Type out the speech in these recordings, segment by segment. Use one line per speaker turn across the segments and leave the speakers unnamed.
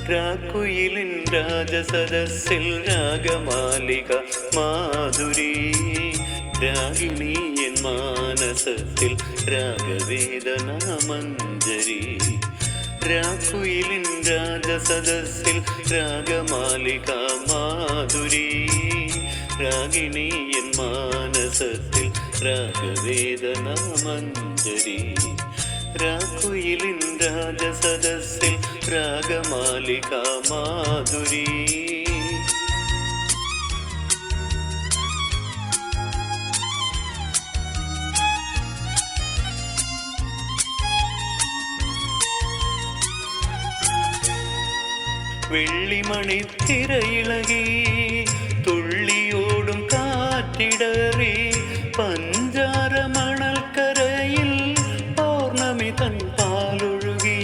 രാക്കുയിലിൻ രാജസദസ്സിൽ ragamalika Madhuri Ragini N മാനസത്തിൽ രാഗവേദന മഞ്ജരി രാക്കുയിലിൻ രാജസദസ്സിൽ ragamalika Madhuri Ragini N മാനസത്തിൽ രാഗവേദന മഞ്ജരി രാക്കുയിലിൻ രാജസദസ്സിൽ രാഗമാലിക മാധുരി വെള്ളിമണിത്തിരയിളകി തുള്ളിയോടും കാറ്റിടറി പഞ്ചാര മണൽക്കരയിൽ പൗർണമി തൻ പാലൊഴുകി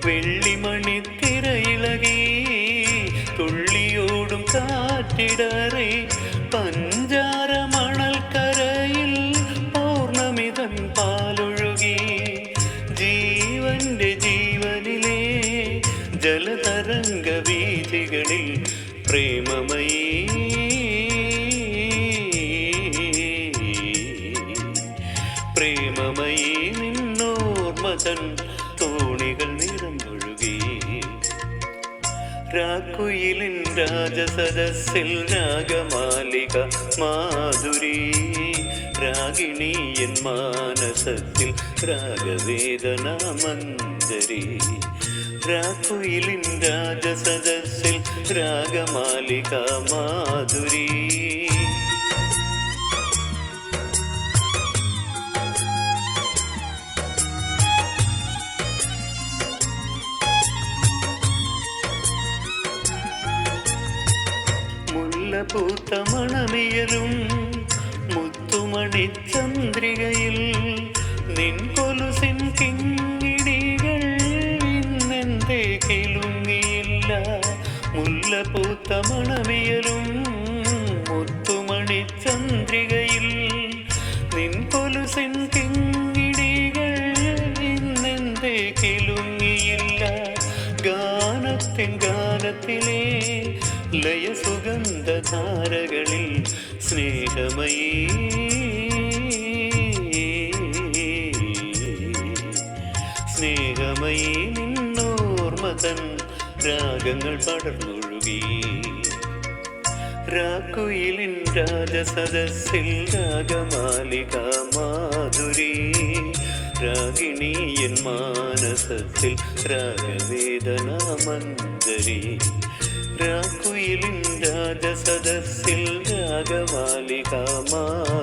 വെള്ളിമണിത്തിരയിളകി തുള്ളിയോടും കാറ്റിടറി പഞ്ചാര മണൽക്കരയിൽ പൗർണമി തൻ പാലൊഴുകി ജീവന്റെ ജീവനിലെ ജലതരംഗ വീഥികളിൽ പ്രേമമയീ പ്രേമമയീ നിന്നോർമതൻ തോണികൾ നിറഞ്ഞൊഴുകി രാക്കുയിലിൻ രാജസദസ്സിൽ രാഗമാലിക മാധുരി രാഗിണി എൻ മാനസത്തിൽ രാഗവേദന മഞ്ജരി രാക്കുയിലിൻ രാജസദസ്സിൽ രാഗമാലിക മാധുരി മുല്ലപൂത്ത മണമിയലും മുത്തുമണി ചന്ദ്രികയിൽ നിൻ കൊലുസിൻ കിങ്ങിണികൾ ഇന്നെന്തേ കിലുങ്ങിയില്ല മുല്ലപൂത്ത മണമിയലും മുത്തുമണി ചന്ദ്രികയിൽ നിൻ കൊലുസിൻ കിങ്ങിണികൾ ഇന്നെന്തേ കിലുങ്ങിയില്ല ഗാനത്തിൻ ഗാനത്തിലെ ലയസുഗന്ധധാരകളിൽ സ്നേഹമയീ സ്നേഹമയീ നിന്നോർമതൻ രാഗങ്ങൾ പടർന്നൊഴുകി രാക്കുയിലിൻ രാജസദസ്സിൽ രാഗമാലിക മാധുരി രാഗിണി എൻ മാനസത്തിൽ രാഗവേദന മഞ്ജരി രാക്കുയിലിൻ രാജസദസ്സിൽ രാഗമാലിക മാധുരി